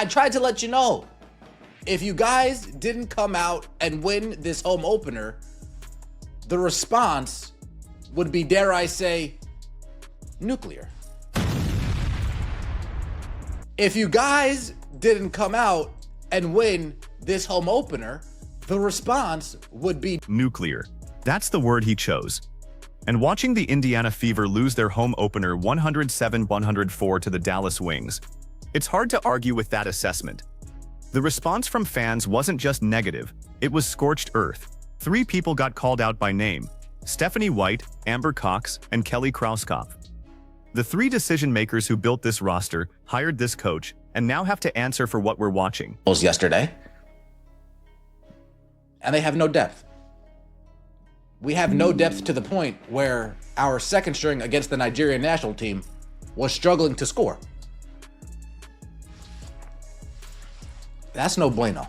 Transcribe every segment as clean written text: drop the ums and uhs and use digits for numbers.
I tried to let you know. If you guys didn't come out and win this home opener, the response would be, dare I say, nuclear. If you guys didn't come out and win this home opener, the response would be nuclear. That's the word he chose. And watching the Indiana Fever lose their home opener 107-104 to the Dallas Wings, it's hard to argue with that assessment. The response from fans wasn't just negative, it was scorched earth. 3 people got called out by name: Stephanie White, Amber Cox, and Kelly Krauskopf. The 3 decision-makers who built this roster, hired this coach, and now have to answer for what we're watching. Yesterday, and they have no depth. We have no depth to the point where our second string against the Nigerian national team was struggling to score. That's no bueno.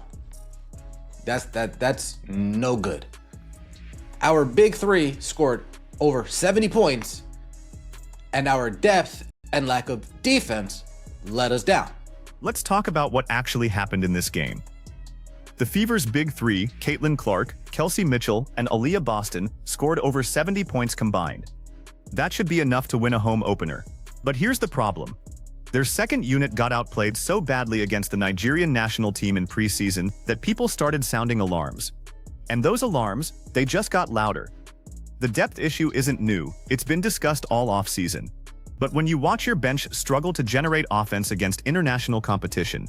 That's no good. Our big 3 scored over 70 points, and our depth and lack of defense let us down. Let's talk about what actually happened in this game. The Fever's big 3, Caitlin Clark, Kelsey Mitchell, and Aaliyah Boston, scored over 70 points combined. That should be enough to win a home opener. But here's the problem. Their second unit got outplayed so badly against the Nigerian national team in preseason that people started sounding alarms. And those alarms, they just got louder. The depth issue isn't new, it's been discussed all offseason. But when you watch your bench struggle to generate offense against international competition,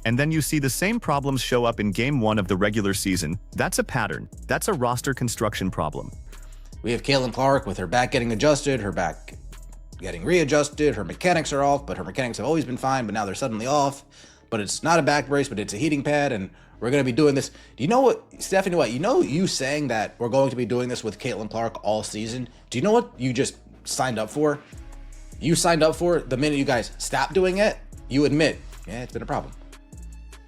and then you see the same problems show up in Game 1 of the regular season, that's a pattern. That's a roster construction problem. We have Caitlin Clark with her back getting adjusted, her back getting readjusted, her mechanics are off, but her mechanics have always been fine, but now they're suddenly off. But it's not a back brace, but it's a heating pad, and we're going to be doing this. Do you know what, Stephanie White, you saying that we're going to be doing this with Caitlin Clark all season, do you know what you just signed up for? You signed up for the minute you guys stop doing it, you admit, yeah, it's been a problem.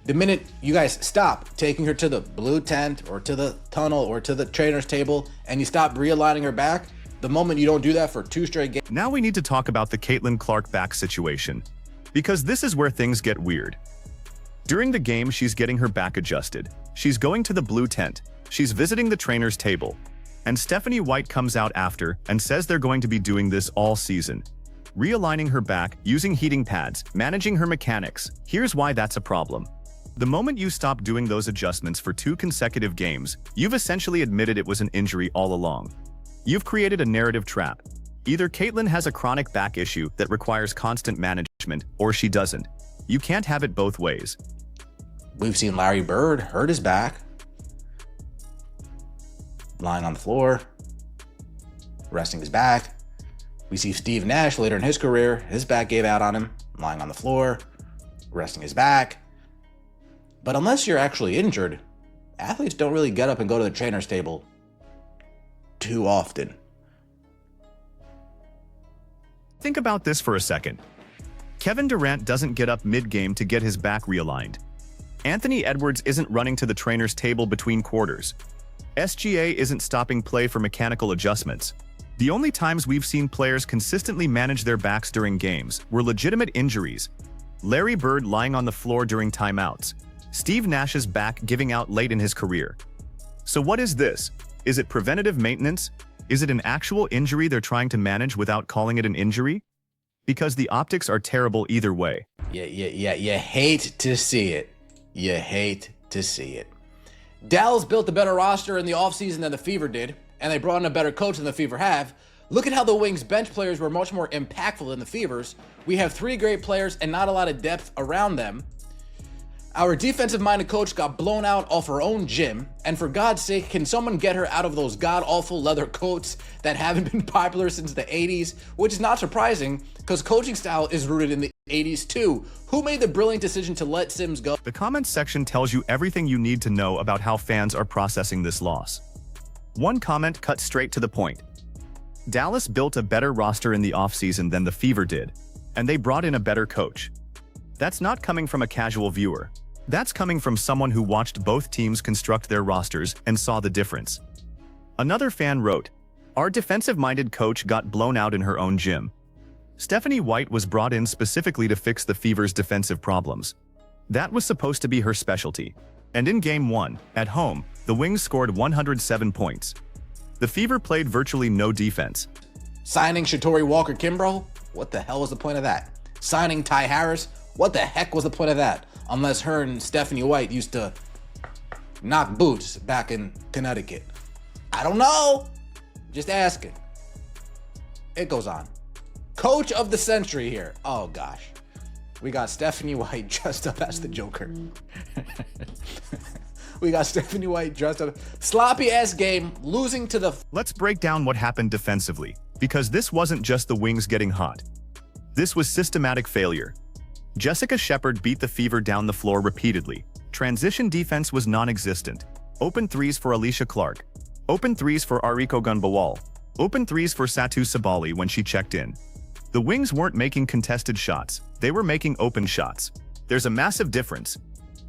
The minute you guys stop taking her to the blue tent or to the tunnel or to the trainer's table and you stop realigning her back, the moment you don't do that for 2 straight games. Now we need to talk about the Caitlin Clark back situation, because this is where things get weird. During the game, she's getting her back adjusted. She's going to the blue tent. She's visiting the trainer's table. And Stephanie White comes out after and says they're going to be doing this all season. Realigning her back, using heating pads, managing her mechanics. Here's why that's a problem. The moment you stop doing those adjustments for 2 consecutive games, you've essentially admitted it was an injury all along. You've created a narrative trap. Either Caitlin has a chronic back issue that requires constant management, or she doesn't. You can't have it both ways. We've seen Larry Bird hurt his back, lying on the floor, resting his back. We see Steve Nash later in his career, his back gave out on him, lying on the floor, resting his back. But unless you're actually injured, athletes don't really get up and go to the trainer's table too often. Think about this for a second. Kevin Durant doesn't get up mid-game to get his back realigned. Anthony Edwards isn't running to the trainer's table between quarters. SGA isn't stopping play for mechanical adjustments. The only times we've seen players consistently manage their backs during games were legitimate injuries. Larry Bird lying on the floor during timeouts. Steve Nash's back giving out late in his career. So what is this? Is it preventative maintenance? Is it an actual injury they're trying to manage without calling it an injury? Because the optics are terrible either way. Yeah, you hate to see it. You hate to see it. Dallas built a better roster in the offseason than the Fever did, and they brought in a better coach than the Fever have. Look at how the Wings bench players were much more impactful than the Fevers. We have 3 great players and not a lot of depth around them. Our defensive-minded coach got blown out off her own gym, and for God's sake, can someone get her out of those god-awful leather coats that haven't been popular since the 80s? Which is not surprising, because coaching style is rooted in the 80s too. Who made the brilliant decision to let Sims go? The comments section tells you everything you need to know about how fans are processing this loss. One comment cut straight to the point. Dallas built a better roster in the offseason than the Fever did, and they brought in a better coach. That's not coming from a casual viewer. That's coming from someone who watched both teams construct their rosters and saw the difference. Another fan wrote, "Our defensive-minded coach got blown out in her own gym." Stephanie White was brought in specifically to fix the Fever's defensive problems. That was supposed to be her specialty. And in Game 1, at home, the Wings scored 107 points. The Fever played virtually no defense. Signing Shatori Walker-Kimbrough? What the hell was the point of that? Signing Ty Harris? What the heck was the point of that? Unless her and Stephanie White used to knock boots back in Connecticut. I don't know. Just asking. It goes on. Coach of the century here. Oh gosh. We got Stephanie White dressed up as the Joker. We got Stephanie White dressed up. Sloppy ass game, losing to the... Let's break down what happened defensively, because this wasn't just the Wings getting hot. This was systematic failure. Jessica Shepard beat the Fever down the floor repeatedly. Transition defense was non-existent. Open threes for Alicia Clark. Open threes for Ariko Gunbawal. Open threes for Satu Sabali when she checked in. The Wings weren't making contested shots, they were making open shots. There's a massive difference.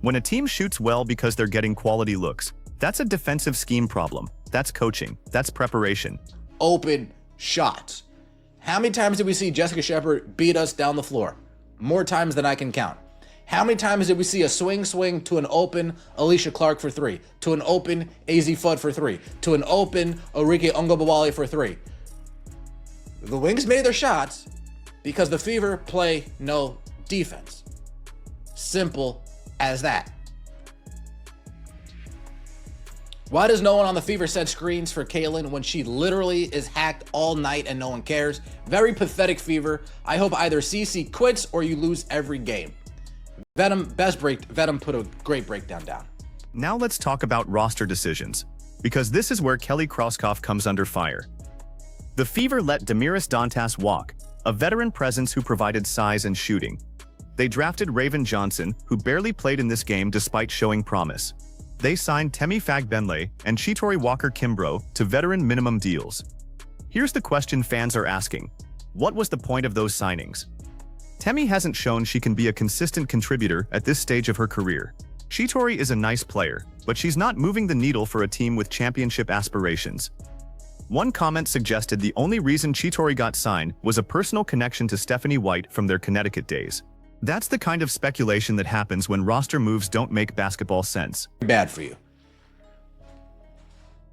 When a team shoots well because they're getting quality looks, that's a defensive scheme problem. That's coaching. That's preparation. Open shots. How many times did we see Jessica Shepard beat us down the floor? More times than I can count. How many times did we see a swing to an open Alicia Clark for 3, to an open AZ Fudd for 3, to an open Arike Ongobawale for 3? The Wings made their shots because the Fever play no defense. Simple as that. Why does no one on the Fever set screens for Caitlin when she literally is hacked all night and no one cares? Very pathetic, Fever. I hope either CC quits or you lose every game. Venom put a great breakdown down. Now let's talk about roster decisions, because this is where Kelly Krauskopf comes under fire. The Fever let Damiris Dantas walk, a veteran presence who provided size and shooting. They drafted Raven Johnson, who barely played in this game despite showing promise. They signed Temi Fagbenle and Chitori Walker-Kimbrough to veteran minimum deals. Here's the question fans are asking. What was the point of those signings? Temi hasn't shown she can be a consistent contributor at this stage of her career. Chitori is a nice player, but she's not moving the needle for a team with championship aspirations. One comment suggested the only reason Chitori got signed was a personal connection to Stephanie White from their Connecticut days. That's the kind of speculation that happens when roster moves don't make basketball sense. Bad for you.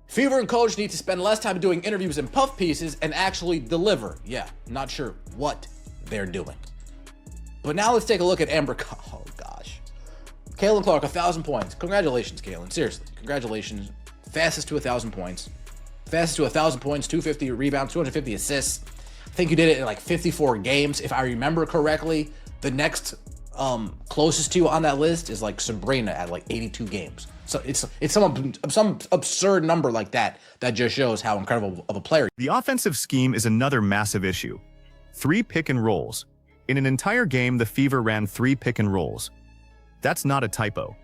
Fever and coach need to spend less time doing interviews and puff pieces and actually deliver. Yeah, not sure what they're doing. But now let's take a look at Amber. Oh gosh. Caitlin Clark, 1,000 points. Congratulations, Caitlin. Seriously, congratulations. Fastest to 1,000 points. Fastest to 1,000 points, 250 rebounds, 250 assists. I think you did it in like 54 games, if I remember correctly. The next closest to you on that list is like Sabrina at like 82 games. So it's some absurd number like that just shows how incredible of a player. The offensive scheme is another massive issue. 3 pick and rolls. In an entire game, the Fever ran 3 pick and rolls. That's not a typo.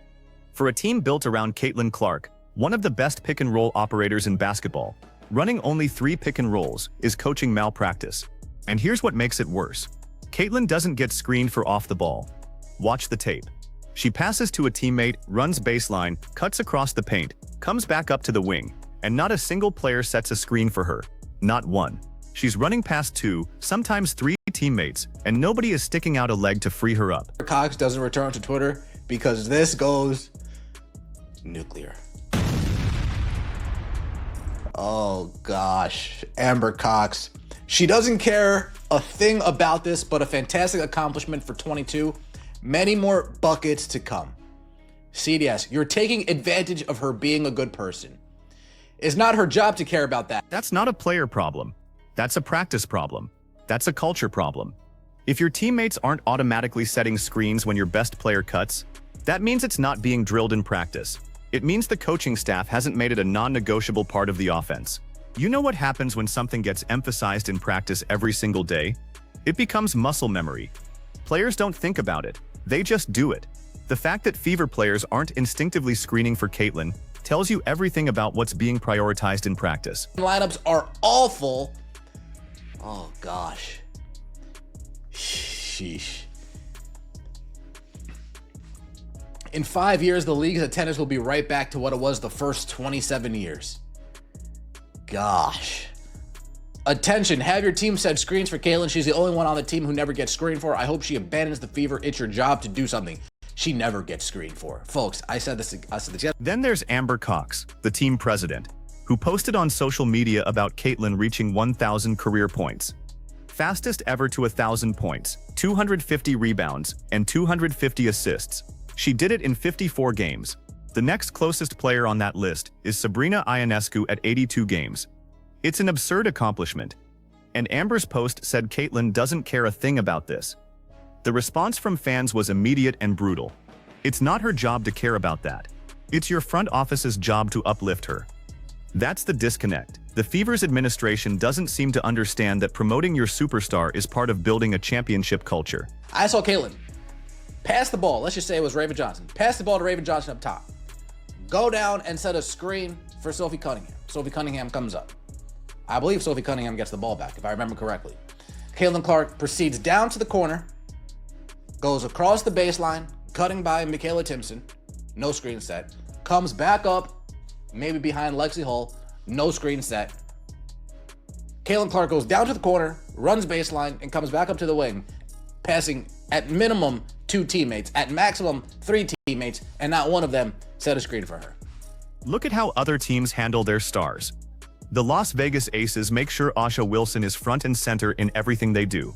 For a team built around Caitlin Clark, one of the best pick and roll operators in basketball, running only 3 pick and rolls is coaching malpractice. And here's what makes it worse. Caitlin doesn't get screened for off the ball. Watch the tape. She passes to a teammate, runs baseline, cuts across the paint, comes back up to the wing, and not a single player sets a screen for her. Not one. She's running past 2, sometimes 3 teammates, and nobody is sticking out a leg to free her up. Cox doesn't return to Twitter because this goes nuclear. Oh gosh, Amber Cox. She doesn't care a thing about this, but a fantastic accomplishment for 22. Many more buckets to come. CDS, you're taking advantage of her being a good person. It's not her job to care about that. That's not a player problem. That's a practice problem. That's a culture problem. If your teammates aren't automatically setting screens when your best player cuts, that means it's not being drilled in practice. It means the coaching staff hasn't made it a non-negotiable part of the offense. You know what happens when something gets emphasized in practice every single day? It becomes muscle memory. Players don't think about it, they just do it. The fact that Fever players aren't instinctively screening for Caitlin tells you everything about what's being prioritized in practice. Lineups are awful. Oh gosh. Sheesh. In 5 years, the league's attendance will be right back to what it was the first 27 years. Gosh. Attention, have your team set screens for Caitlin. She's the only one on the team who never gets screened for. I hope she abandons the Fever. It's your job to do something. she never gets screened for. Folks, I said this yesterday. Then there's Amber Cox, the team president, who posted on social media about Caitlyn reaching 1,000 career points. Fastest ever to 1,000 points, 250 rebounds, and 250 assists. She did it in 54 games. The next closest player on that list is Sabrina Ionescu at 82 games. It's an absurd accomplishment. And Amber's post said Caitlyn doesn't care a thing about this. The response from fans was immediate and brutal. It's not her job to care about that. It's your front office's job to uplift her. That's the disconnect. The Fever's administration doesn't seem to understand that promoting your superstar is part of building a championship culture. I saw Caitlyn pass the ball. Let's just say it was Raven Johnson. Pass the ball to Raven Johnson up top. Go down and set a screen for Sophie Cunningham. Sophie Cunningham comes up. I believe Sophie Cunningham gets the ball back, if I remember correctly. Caitlin Clark proceeds down to the corner, goes across the baseline, cutting by Michaela Timpson, no screen set, comes back up, maybe behind Lexi Hull, no screen set. Caitlin Clark goes down to the corner, runs baseline, and comes back up to the wing, passing at minimum 2 teammates, at maximum 3 teammates, and not one of them set a screen for her. Look at how other teams handle their stars. The Las Vegas Aces make sure Asha Wilson is front and center in everything they do.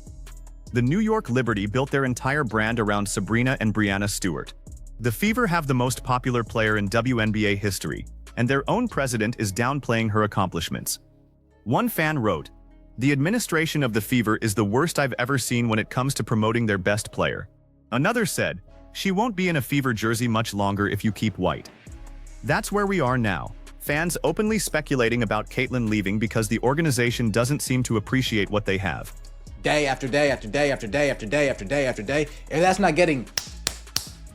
The New York Liberty built their entire brand around Sabrina and Brianna Stewart. The Fever have the most popular player in WNBA history, and their own president is downplaying her accomplishments. One fan wrote, "The administration of the Fever is the worst I've ever seen when it comes to promoting their best player." Another said, "She won't be in a Fever jersey much longer if you keep White." That's where we are now. Fans openly speculating about Caitlyn leaving because the organization doesn't seem to appreciate what they have. Day after day after day after day after day after day after day. If that's not getting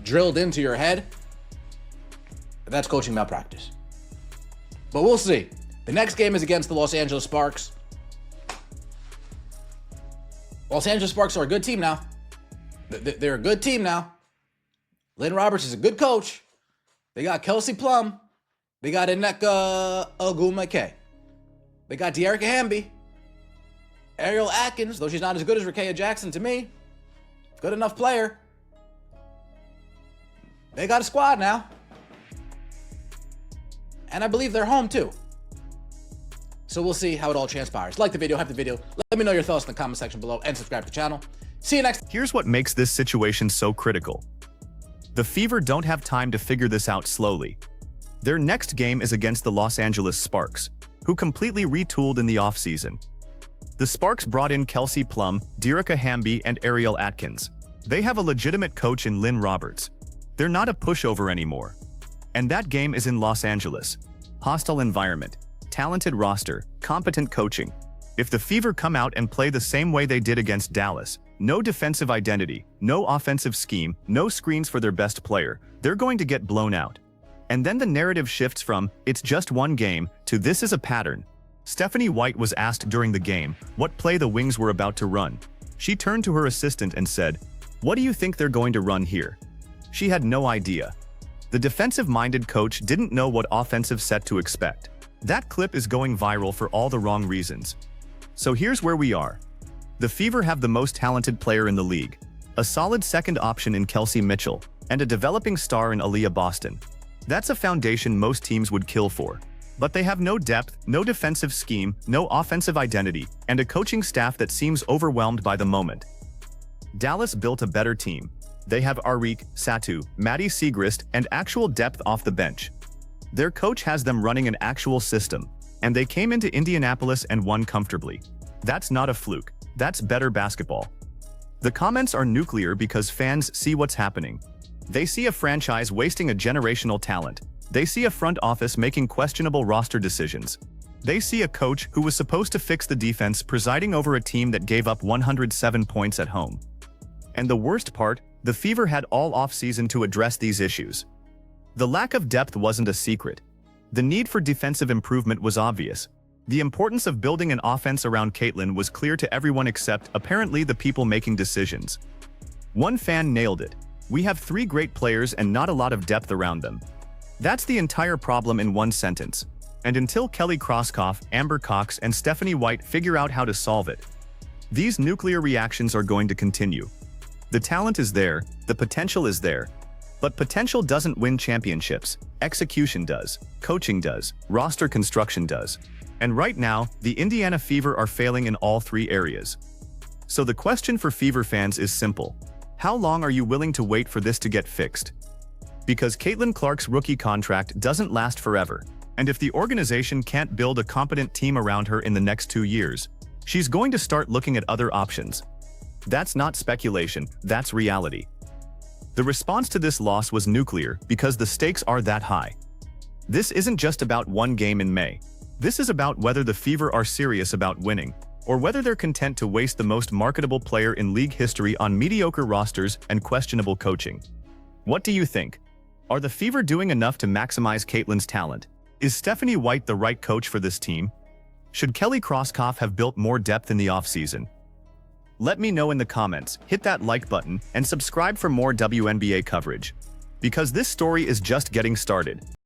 drilled into your head, that's coaching malpractice. But we'll see. The next game is against the Los Angeles Sparks. Los Angeles Sparks are a good team now. They're a good team now. Lynn Roberts is a good coach. They got Kelsey Plum. They got Nneka Ogwumike. They got De'Erica Hamby. Ariel Atkins, though she's not as good as Rakea Jackson to me. Good enough player. They got a squad now. And I believe they're home too. So we'll see how it all transpires. Like the video, hype the video. Let me know your thoughts in the comment section below and subscribe to the channel. See you next. Here's what makes this situation so critical. The Fever don't have time to figure this out slowly. Their next game is against the Los Angeles Sparks, who completely retooled in the offseason. The Sparks brought in Kelsey Plum, De'Erica Hamby, and Ariel Atkins. They have a legitimate coach in Lynn Roberts. They're not a pushover anymore. And that game is in Los Angeles. Hostile environment, talented roster, competent coaching. If the Fever come out and play the same way they did against Dallas, no defensive identity, no offensive scheme, no screens for their best player, they're going to get blown out. And then the narrative shifts from, "It's just one game," to "This is a pattern." Stephanie White was asked during the game what play the Wings were about to run. She turned to her assistant and said, "What do you think they're going to run here?" She had no idea. The defensive-minded coach didn't know what offensive set to expect. That clip is going viral for all the wrong reasons. So here's where we are. The Fever have the most talented player in the league, a solid second option in Kelsey Mitchell, and a developing star in Aaliyah Boston. That's a foundation most teams would kill for. But they have no depth, no defensive scheme, no offensive identity, and a coaching staff that seems overwhelmed by the moment. Dallas built a better team. They have Arik, Satu, Maddie Siegrist, and actual depth off the bench. Their coach has them running an actual system, and they came into Indianapolis and won comfortably. That's not a fluke. That's better basketball. The comments are nuclear because fans see what's happening. They see a franchise wasting a generational talent. They see a front office making questionable roster decisions. They see a coach who was supposed to fix the defense presiding over a team that gave up 107 points at home. And the worst part, the Fever had all offseason to address these issues. The lack of depth wasn't a secret. The need for defensive improvement was obvious. The importance of building an offense around Caitlyn was clear to everyone except, apparently, the people making decisions. One fan nailed it. "We have 3 great players and not a lot of depth around them." That's the entire problem in one sentence. And until Kelly Krauskopf, Amber Cox, and Stephanie White figure out how to solve it, these nuclear reactions are going to continue. The talent is there, the potential is there. But potential doesn't win championships. Execution does. Coaching does. Roster construction does. And right now, the Indiana Fever are failing in all three areas. So the question for Fever fans is simple. How long are you willing to wait for this to get fixed? Because Caitlin Clark's rookie contract doesn't last forever. And if the organization can't build a competent team around her in the next 2 years, she's going to start looking at other options. That's not speculation, that's reality. The response to this loss was nuclear because the stakes are that high. This isn't just about one game in May. This is about whether the Fever are serious about winning, or whether they're content to waste the most marketable player in league history on mediocre rosters and questionable coaching. What do you think? Are the Fever doing enough to maximize Caitlin's talent? Is Stephanie White the right coach for this team? Should Kelly Krauskopf have built more depth in the offseason? Let me know in the comments, hit that like button, and subscribe for more WNBA coverage. Because this story is just getting started.